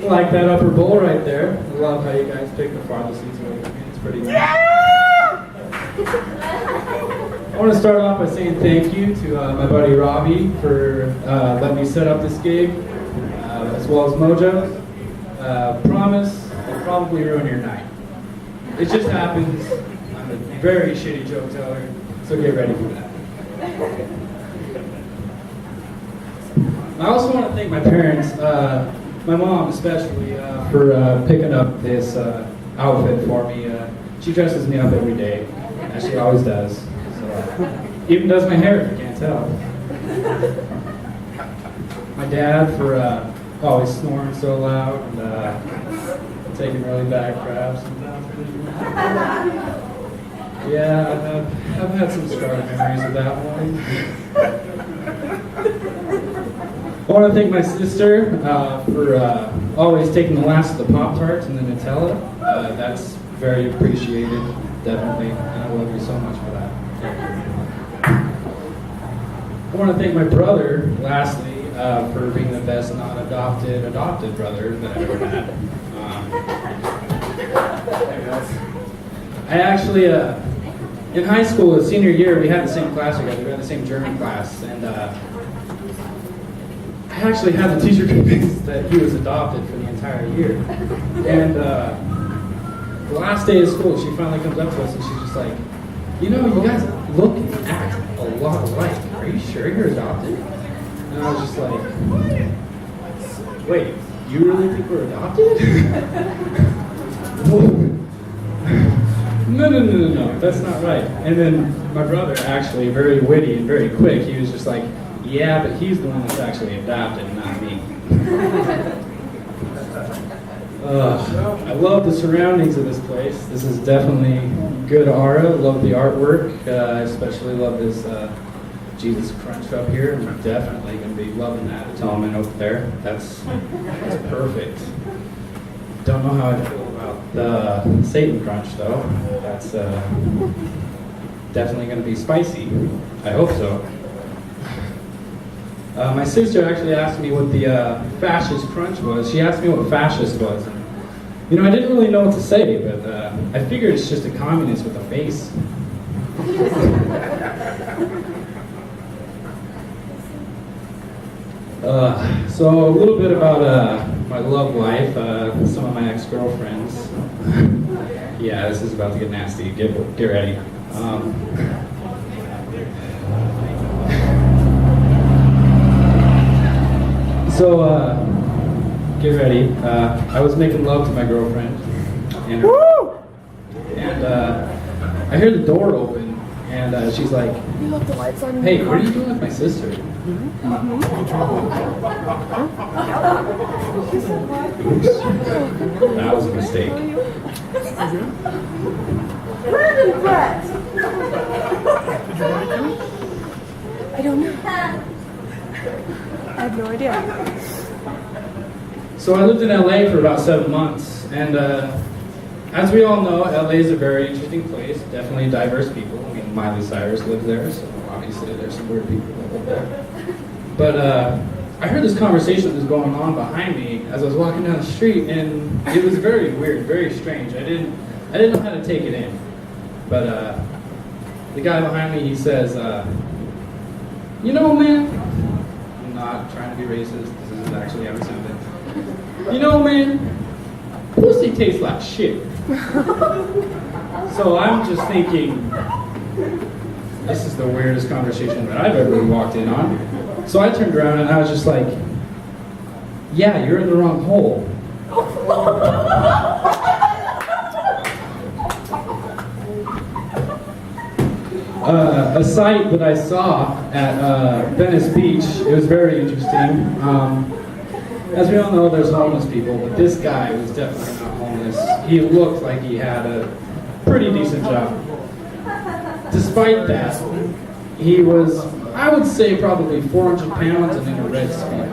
Like that upper bowl right there. I love how you guys pick the farthest seats away from me. It's pretty nice. I want to start off by saying thank you to my buddy Robbie for letting me set up this gig, as well as Mojos. Promise I'll probably ruin your night. It just happens. I'm a very shitty joke teller, so get ready for that. I also want to thank my parents, my mom especially, for picking up this outfit for me. She dresses me up every day, as she always does. So, even does my hair, if you can't tell. My dad for always snoring so loud and taking really bad craps. Yeah, I've had some scarred memories of that one. I want to thank my sister for always taking the last of the Pop-Tarts and the Nutella. That's very appreciated, definitely, and I love you so much for that. I want to thank my brother, lastly, for being the best non-adopted brother that I've ever had. I actually, in high school, senior year, we had the same class together. We had the same German class, and I actually had the teacher convinced that he was adopted for the entire year. And the last day of school, she finally comes up to us and she's just like, you know, you guys look and act a lot alike. Are you sure you're adopted? And I was just like, wait, you really think we're adopted? No, that's not right. And then my brother, actually, very witty and very quick, he was just like, yeah, but he's the one that's actually adopted, not me. I love the surroundings of this place. This is definitely good aura. Love the artwork. I especially love this Jesus Crunch up here. I'm definitely going to be loving that atonement over there. That's perfect. Don't know how I feel about the Satan Crunch, though. That's definitely going to be spicy. I hope so. My sister actually asked me what the fascist crunch was. She asked me what fascist was. And, you know, I didn't really know what to say, but I figured it's just a communist with a face. So a little bit about my love life, some of my ex-girlfriends. Yeah, this is about to get nasty. Get ready. So, get ready. I was making love to my girlfriend, and I hear the door open, and she's like, "Hey, what are you doing with my sister?" That was a mistake. Brandon Brett! I don't know. I have no idea. So I lived in LA for about 7 months, and as we all know, LA is a very interesting place, definitely diverse people. I mean, Miley Cyrus lives there, so obviously there's some weird people that live there. But I heard this conversation that was going on behind me as I was walking down the street, and it was very weird, very strange. I didn't know how to take it in. But the guy behind me, he says, you know, man, I'm not trying to be racist, this is actually how it sounded. You know, man, pussy tastes like shit. So I'm just thinking, this is the weirdest conversation that I've ever walked in on. So I turned around and I was just like, yeah, you're in the wrong hole. A site that I saw at Venice Beach, it was very interesting. As we all know, there's homeless people, but this guy was definitely not homeless. He looked like he had a pretty decent job. Despite that, he was, I would say, probably 400 pounds and in a red skin.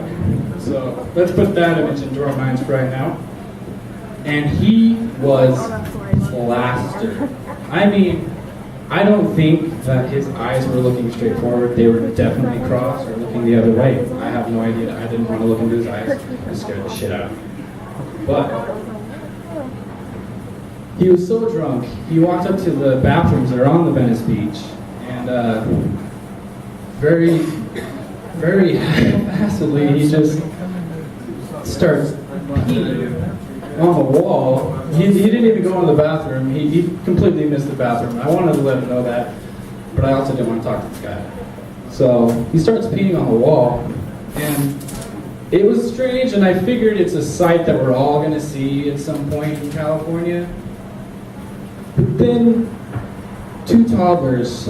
So let's put that image into our minds right now. And he was plastered. I mean, I don't think that his eyes were looking straight forward. They were definitely crossed or looking the other way. I have no idea. I didn't want to look into his eyes. It scared the shit out of me. But he was so drunk, he walked up to the bathrooms that are on the Venice Beach, and very, very haphazardly, he just starts peeing on the wall. He didn't even go in the bathroom. He completely missed the bathroom. I wanted to let him know that, but I also didn't want to talk to this guy. So he starts peeing on the wall, and it was strange, and I figured it's a sight that we're all going to see at some point in California. But then 2 toddlers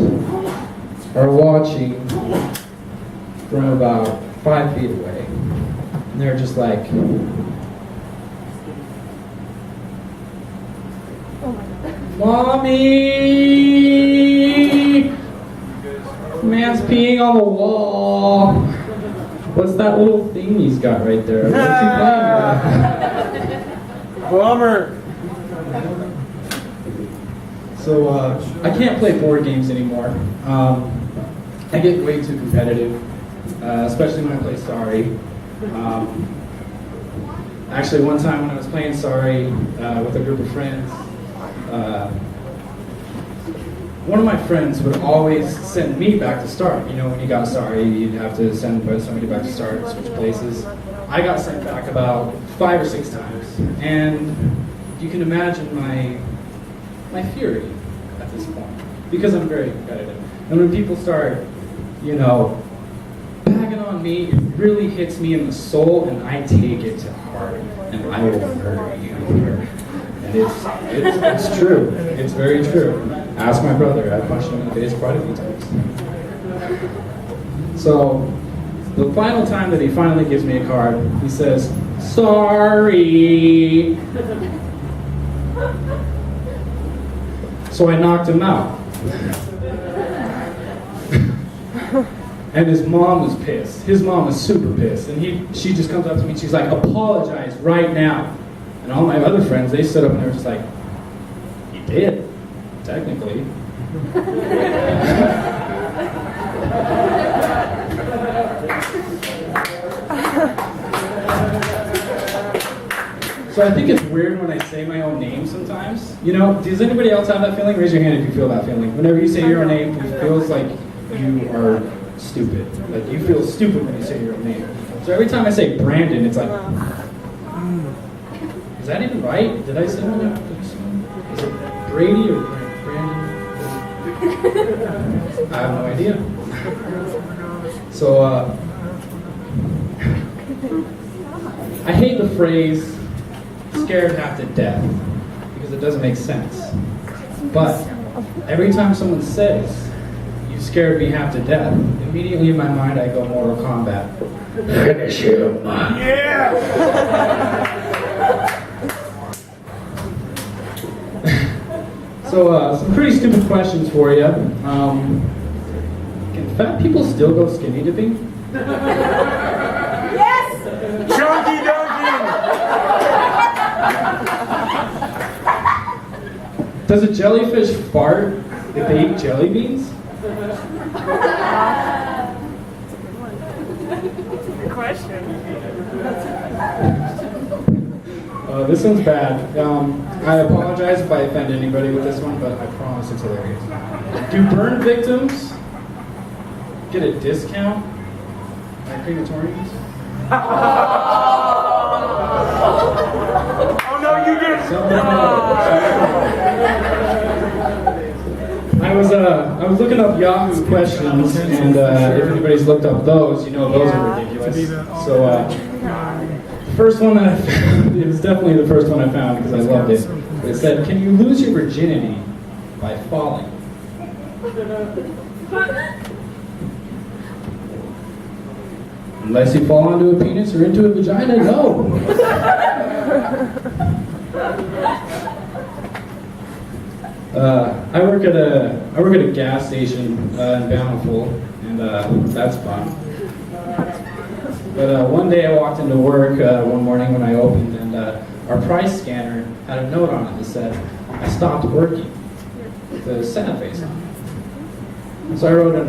are watching from about 5 feet away, and they're just like, "Mommy! Man's peeing on the wall. What's that little thing he's got right there? What's he playing with?" Bummer. So I can't play board games anymore. I get way too competitive, especially when I play Sorry. Actually, one time when I was playing Sorry with a group of friends, one of my friends would always send me back to start. You know, when you got Sorry, you'd have to send somebody back to start, switch places. I got sent back about 5 or 6 times, and you can imagine my fury at this point, because I'm very competitive. And when people start, you know, bagging on me, it really hits me in the soul, and I take it to heart, and I will murder you. And it's true. It's very true. Ask my brother. I punched him in the face quite a few times. So the final time that he finally gives me a card, he says, "Sorry." So I knocked him out. And his mom was pissed. His mom was super pissed. And she just comes up to me and she's like, "Apologize right now." And all my other friends, they stood up and they were just like, "You did, technically." So I think it's weird when I say my own name sometimes. You know, does anybody else have that feeling? Raise your hand if you feel that feeling. Whenever you say your own name, it feels like you are stupid. Like you feel stupid when you say your own name. So every time I say Brandon, it's like, is that even right? Did I say my name? Is it Brady or Brandon? I have no idea. So I hate the phrase "scared half to death" because it doesn't make sense. But every time someone says, "You scared me half to death," immediately in my mind I go Mortal Kombat. Finish him. Yeah! So some pretty stupid questions for you. Can fat people still go skinny dipping? Yes! Chunky dunking! Does a jellyfish fart if they eat jelly beans? Good question. This one's bad. I apologize if I offend anybody with this one, but I promise it's hilarious. Do burn victims get a discount at crematoriums? Oh no, you didn't! I was looking up Yahoo questions, and if anybody's looked up those, you know those are ridiculous. So the first one that I found, it was definitely the first one I found because I loved it. It said, "Can you lose your virginity by falling?" Unless you fall onto a penis or into a vagina, no. I work at a gas station in Bountiful, and that's fun. But one day I walked into work one morning when I opened, and our price scanner had a note on it that said, "I stopped working," with a sad face on it. So I wrote a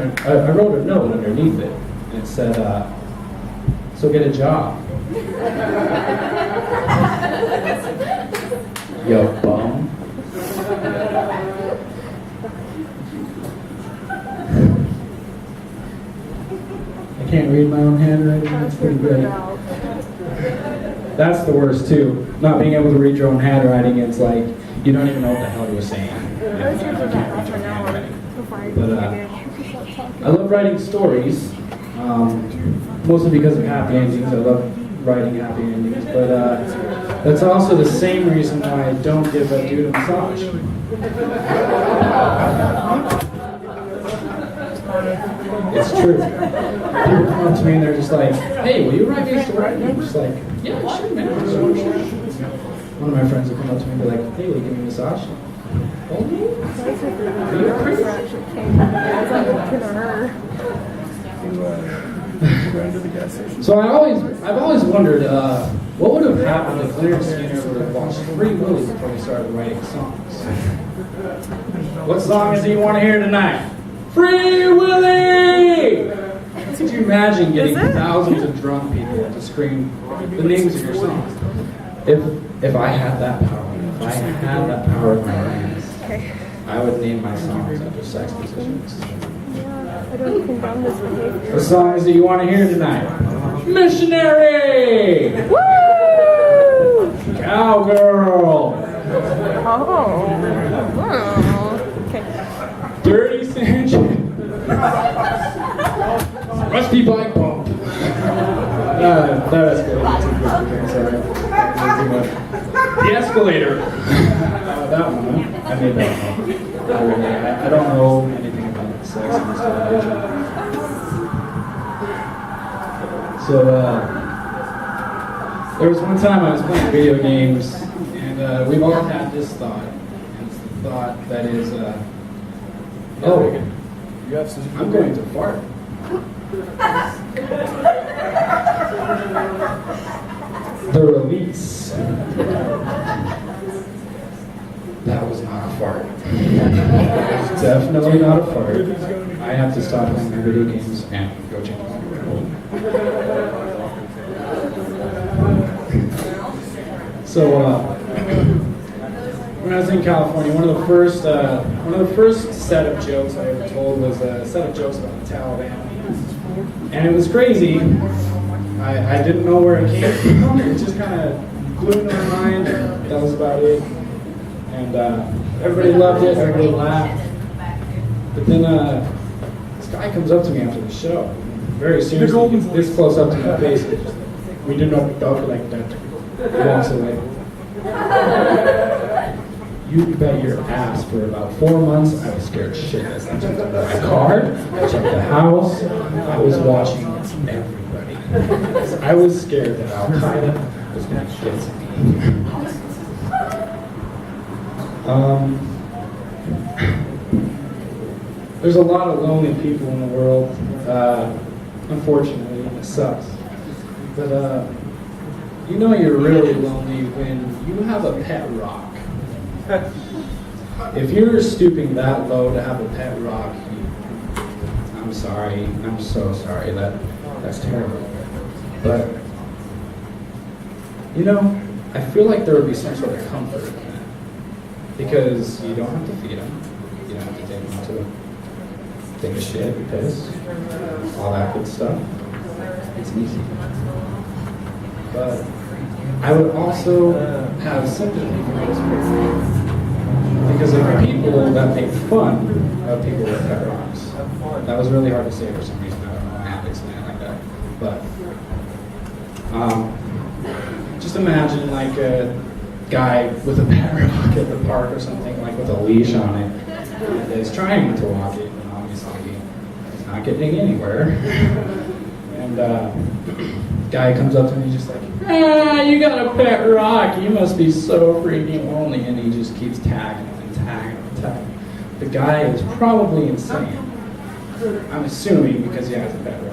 note underneath it, and it said, "So get a job." You bum. I can't read my own handwriting. That's pretty good. That's the worst too. Not being able to read your own handwriting. It's like you don't even know what the hell you were saying. You can't read your own handwriting. But I love writing stories, mostly because of happy endings. I love writing happy endings, but that's also the same reason why I don't give a dude a massage. It's true. People come up to me and they're just like, "Hey, will you write me a story?" And I'm just like, "Yeah, sure, man. Sure." One of my friends will come up to me and be like, "Hey, will you give me a massage?" Oh, are you crazy? So I've always wondered what would have happened if Leonard Skinner would have watched Free Willy before he started writing songs. What songs do you want to hear tonight? Free Willy! Could you imagine getting thousands of drunk people to scream the names of your songs? If I had that power, if I had that power in my hands, I would name my songs after sex positions. I don't condone this behavior. The songs that you want to hear tonight. Missionary! Woo! Cowgirl! Oh. Okay. Dirty Sanchez! Rusty Bike Pump! That escalated too quickly. I'm sorry. Too much. The Escalator! That one, huh? I made that one. I don't know anything about sex in this television. So, there was one time I was playing video games, and we've all had this thought. And it's the thought that is, oh, I'm going to fart. The release. That was not a fart. Definitely not a fart. I have to stop playing my video games and go change my room. So, when I was in California, one of the first set of jokes I ever told was a set of jokes about the Taliban, and it was crazy. I didn't know where it came from. It just kind of blew in my mind. And that was about it. And everybody loved it. Everybody laughed. But then this guy comes up to me after the show, very seriously, gets this close up to my face, and just, "We do not talk like that." He walks away. You bet your ass for about 4 months, I was scared shitless. I checked my car, I checked the house, I was watching everybody. I was scared that Al Qaeda was going to get to me. There's a lot of lonely people in the world, unfortunately, and it sucks. But you know you're really lonely when you have a pet rock. If you're stooping that low to have a pet rock, I'm sorry, I'm so sorry, that's terrible. But, you know, I feel like there would be some sort of comfort in that. Because you don't have to feed them, you don't have to take them to take a shit, piss, all that good stuff. It's easy. But I would also have sympathy for those people. Because there are people that make fun of people with pet rocks. That was really hard to say for some reason. I don't know how to explain it like that. But just imagine like a guy with a pet rock at the park or something, like with a leash on it, and is trying to walk it, and obviously he's not getting anywhere. And guy comes up to me just like, you got a pet rock, you must be so freaking lonely, and he just keeps tagging him and tagging him and tagging him. The guy is probably insane. I'm assuming because he has a pet rock.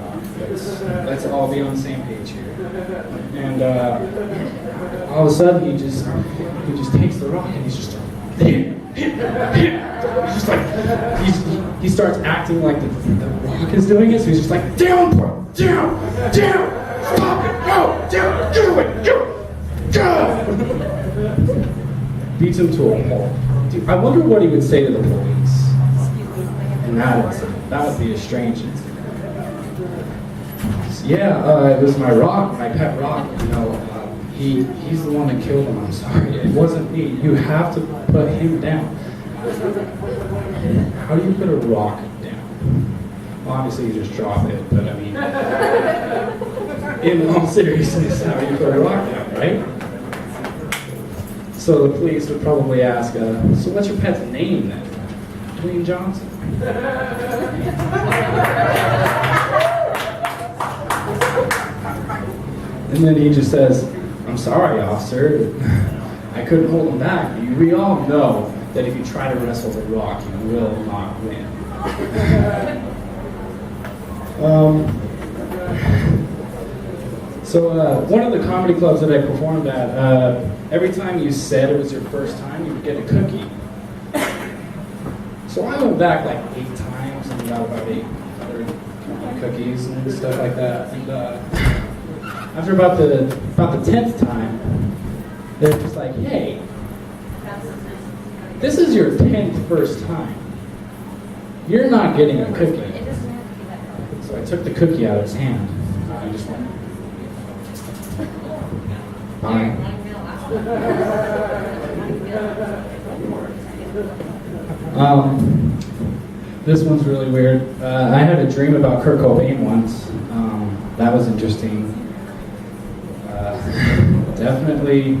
Let's all be on the same page here. And all of a sudden he just takes the rock and he's just he starts acting like the rock is doing it, so he's just like, down, bro, down, stop it, no, down, get away, go. beats him to a pulp. Dude, I wonder what he would say to the police. And that would be a strange incident. Yeah, it was my rock, my pet rock. You know, he's the one that killed him. I'm sorry, it wasn't me. You have to put him down. How do you put a rock down? Well, obviously you just drop it, but I mean, in all seriousness, how do you put a rock down, right? So the police would probably ask, so what's your pet's name then? Dwayne Johnson. And then he just says, I'm sorry, officer. I couldn't hold him back. We all know that if you try to wrestle the rock, you will not win. So one of the comedy clubs that I performed at, every time you said it was your first time, you would get a cookie. So I went back like 8 times and got about 8 other cookies and stuff like that. And after about the 10th time, they're just like, hey, this is your 10th first time. You're not getting a cookie. So I took the cookie out of his hand. And I just went, bye. This one's really weird. I had a dream about Kurt Cobain once. That was interesting. Definitely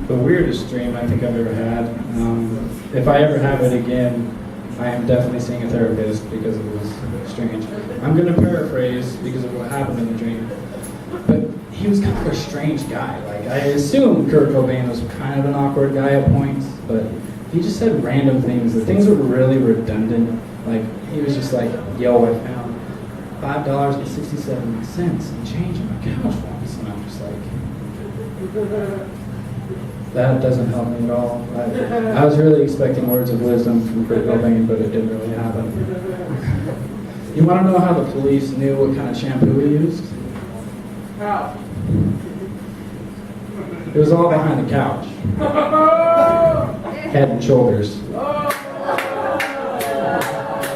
the weirdest dream I think I've ever had. If I ever have it again, I am definitely seeing a therapist because it was strange. I'm going to paraphrase because of what happened in the dream. But he was kind of a strange guy. Like, I assumed Kurt Cobain was kind of an awkward guy at points, but he just said random things. The things were really redundant. Like, he was just like, yo, I found $5.67 and change in my couch once. And I'm just like, that doesn't help me at all. I was really expecting words of wisdom from Kurt Cobain, but it didn't really happen. You want to know how the police knew what kind of shampoo he used? How? It was all behind the couch. Head and shoulders.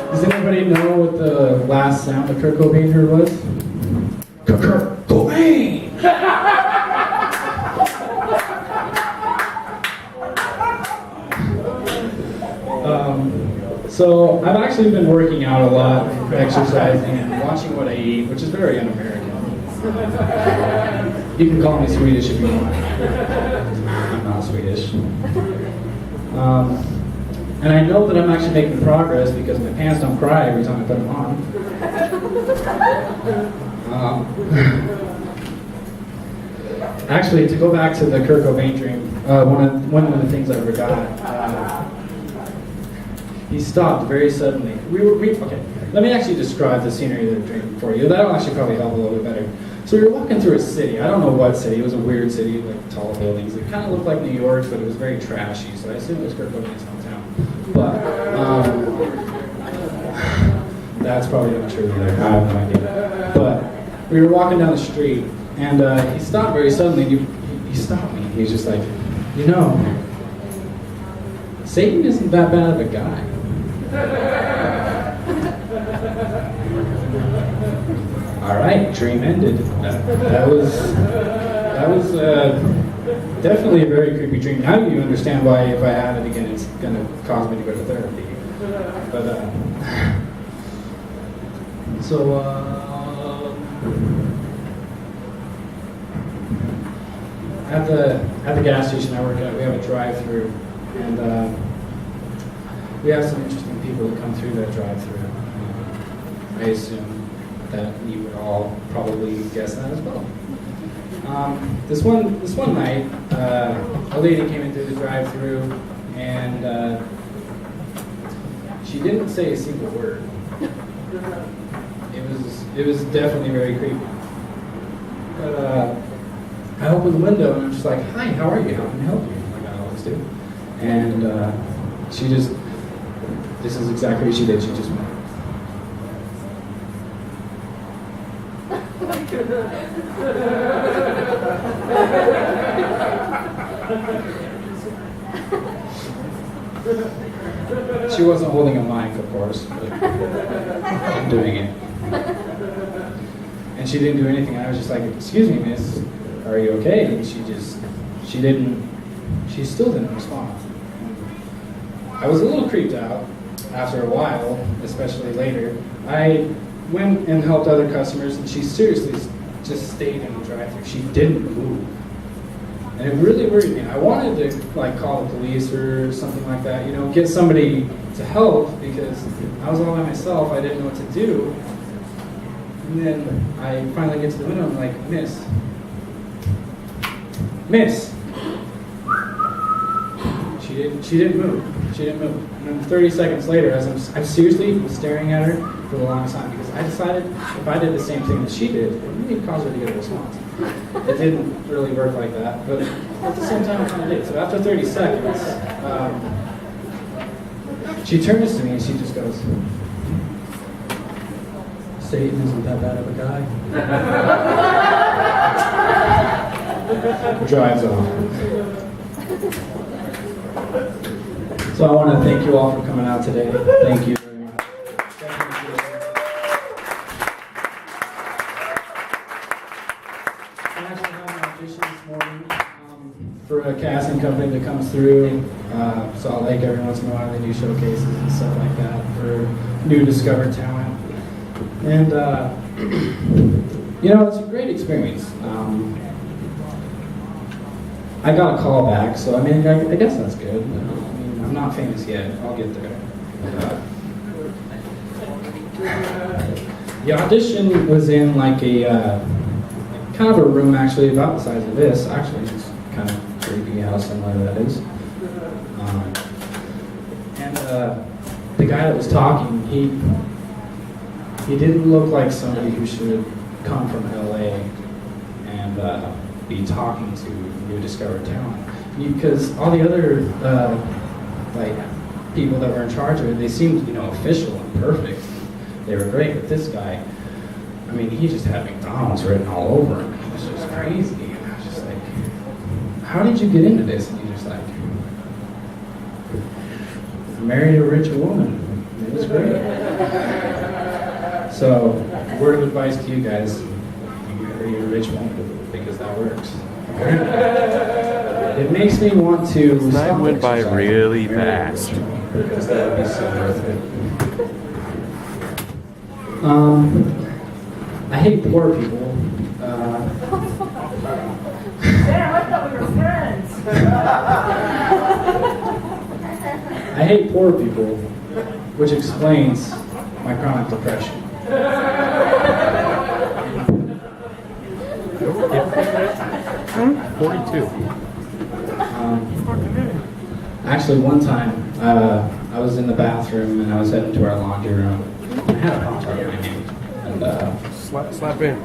Does anybody know what the last sound of Kurt Cobain heard was? Kurt Cobain! So I've actually been working out a lot, exercising, and watching what I eat, which is very un-American. You can call me Swedish if you want. I'm not Swedish. And I know that I'm actually making progress because my pants don't cry every time I put them on. Actually, to go back to the Kurt Cobain dream, one of the things I forgot. He stopped very suddenly. Okay, let me actually describe the scenery of the dream for you. That'll actually probably help a little bit better. So we were walking through a city. I don't know what city. It was a weird city, like tall buildings. It kind of looked like New York, but it was very trashy. So I assume it was Kurt Cobain's hometown. But that's probably not true either. I have no idea. But we were walking down the street, and he stopped very suddenly. He stopped me. He was just like, you know, Satan isn't that bad of a guy. All right, dream ended. That was definitely a very creepy dream. Now you understand why if I have it again, it's going to cause me to go to therapy. But at the gas station I work at, we have a drive-through, and we have some interesting people that come through that drive-through. I assume that you would all probably guess that as well. This one night, a lady came in through the drive-thru, and she didn't say a single word. It was definitely very creepy. But I opened the window and I'm just like, "Hi, how are you? How can I help you?" Like I always do. And she just, this is exactly what she did. She just went. She wasn't holding a mic, of course, but I'm doing it. And she didn't do anything. I was just like, "Excuse me, miss, are you okay?" And she still didn't respond. I was a little creeped out after a while, especially later. I went and helped other customers, and she seriously just stayed in the drive-thru. She didn't move. And it really worried me. I wanted to like call the police or something like that, you know, get somebody to help because I was all by myself. I didn't know what to do. And then I finally get to the window. I'm like, Miss. She didn't move. She didn't move. And then 30 seconds later, as I seriously was staring at her for the longest time because I decided if I did the same thing that she did, it would cause her to get a response. It didn't really work like that, but at the same time, it kind of did. So after 30 seconds, she turns to me and she just goes, "Satan isn't that bad of a guy." Drives off. So I want to thank you all for coming out today. Thank you very much. I actually have an audition this morning for a casting company that comes through Salt Lake every once in a while. They do showcases and stuff like that for new discovered talent. And, you know, it's a great experience. I got a call back, so I mean, I guess that's good. I'm not famous yet. I'll get there. The audition was in like a kind of a room actually about the size of this. Actually, it's kind of creepy how similar that is. And the guy that was talking, he didn't look like somebody who should come from LA and be talking to new discovered talent. Because all the other like people that were in charge of it, they seemed, you know, official and perfect. They were great, but this guy, I mean, he just had McDonald's written all over him. He was just crazy. And I was just like, "How did you get into this?" And he was like, "I married a rich woman. It was great." So, word of advice to you guys, you marry a rich woman because that works. It makes me want to. That went by really fast. Because that would be so worth it. I hate poor people. Damn, I thought we were friends. I hate poor people, which explains my chronic depression. 42. Actually, one time, I was in the bathroom and I was heading to our laundry room. I had a Pop-Tart in my hand. And Slap in.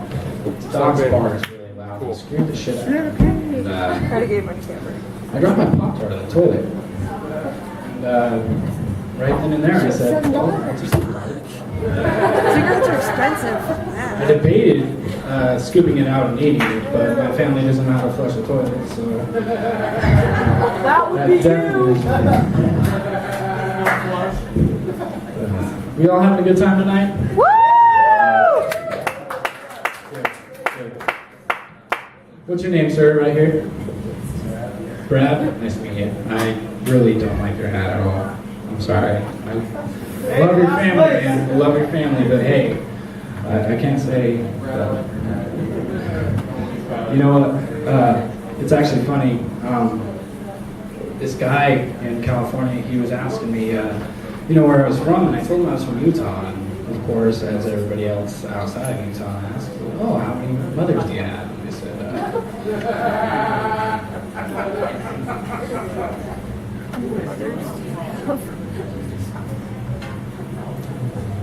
the dog's bark is really loud. It scared the shit out of me. And Try to get my camera. I dropped my Pop-Tart in the toilet. And right then and there, I said, "Oh, I'll just eat it." Cigarettes are expensive. I debated scooping it out and eating it, but my family doesn't know how to flush a toilet, so That would be definitely is we all having a good time tonight? Woo! Good, good. What's your name, sir, right here? Brad? Nice to meet you. I really don't like your hat at all. I'm sorry. I love your family, man. I love your family, but hey, I can't say. You know what? It's actually funny. This guy in California, he was asking me, you know, where I was from, and I told him I was from Utah, and of course, as everybody else outside of Utah, I asked, "Oh, how many mothers do you have?" And they said,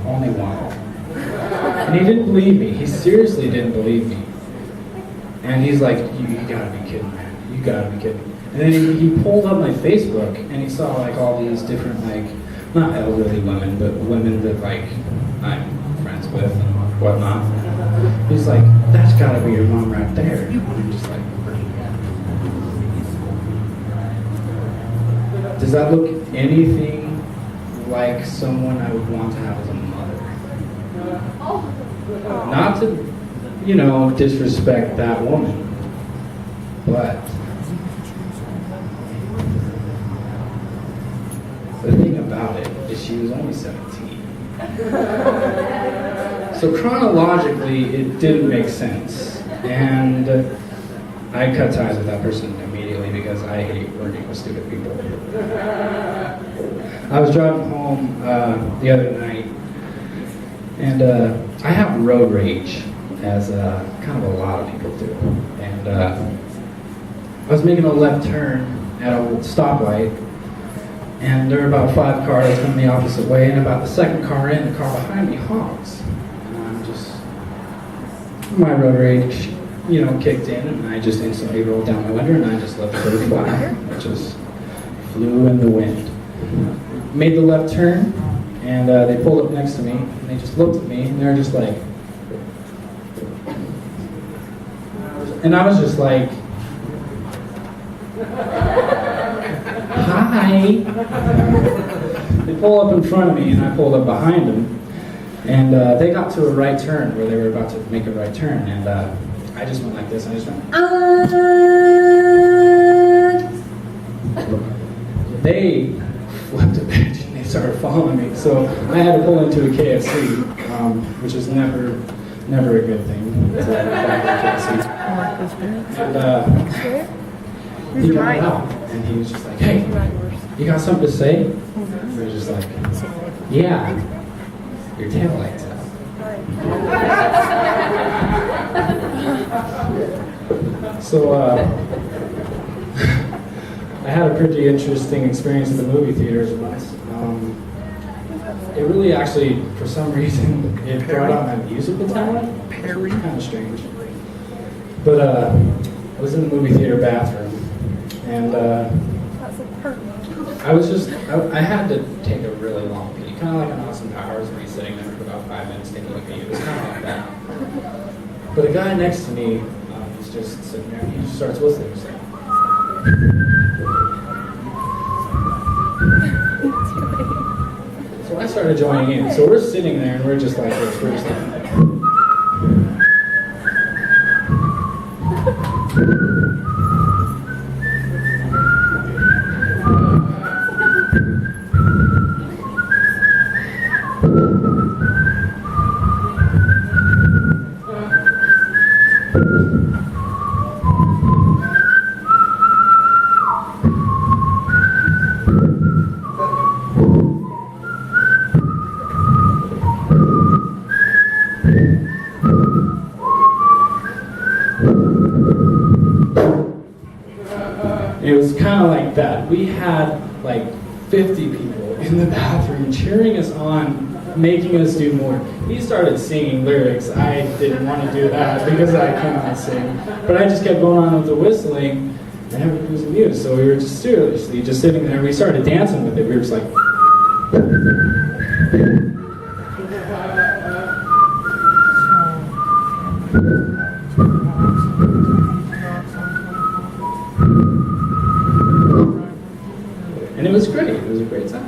"Only one." And he didn't believe me. He seriously didn't believe me. And he's like, you gotta be kidding, man. You gotta be kidding. And then he pulled up my Facebook and he saw like all these different like, not elderly women, but women that like I'm friends with and whatnot. He's like, "That's gotta be your mom right there." And I'm just like, Does that look anything like someone I would want to have as a mother? Not to, disrespect that woman, but the thing about it is she was only 17. So chronologically, it didn't make sense. And I cut ties with that person immediately because I hate working with stupid people. I was driving home the other night, and I have road rage, as kind of a lot of people do. And I was making a left turn at a stoplight, and there were about 5 cars coming the opposite way, and about the second car in, the car behind me honks. And my road rage, kicked in, and I just instantly rolled down my window, and I just let the bird fly. It just flew in the wind. Made the left turn, and they pulled up next to me, and they just looked at me, and they're just like, and I was just like, hi. They pull up in front of me, and I pulled up behind them, and they got to a right turn where they were about to make a right turn, and I just went like this, and I just went, They flipped a bitch, and they started following me, so I had to pull into a KFC, which is never a good thing. And he got out, and he was just like, hey, you got something to say? And we were just like, yeah, your tail lights out. So I had a pretty interesting experience at the movie theaters once. It really actually, for some reason, it brought out my musical talent. It was kind of strange. But I was in the movie theater bathroom, and I had to take a really long pee, kind of like an Austin Powers where he's sitting there for about 5 minutes taking a pee. It was kind of like that. But a guy next to me, he's just sitting there, and he just starts whistling. He's like, so I started joining in. So we're sitting there, and we're just like this. We're just like, it was kind of like that. We had like 50 people in the bathroom cheering us on, making us do more. He started singing lyrics. I didn't want to do that because I cannot sing. But I just kept going on with the whistling, and everybody was amused. So we were just seriously just sitting there. We started dancing with it. We were just like... And it was great. It was a great time.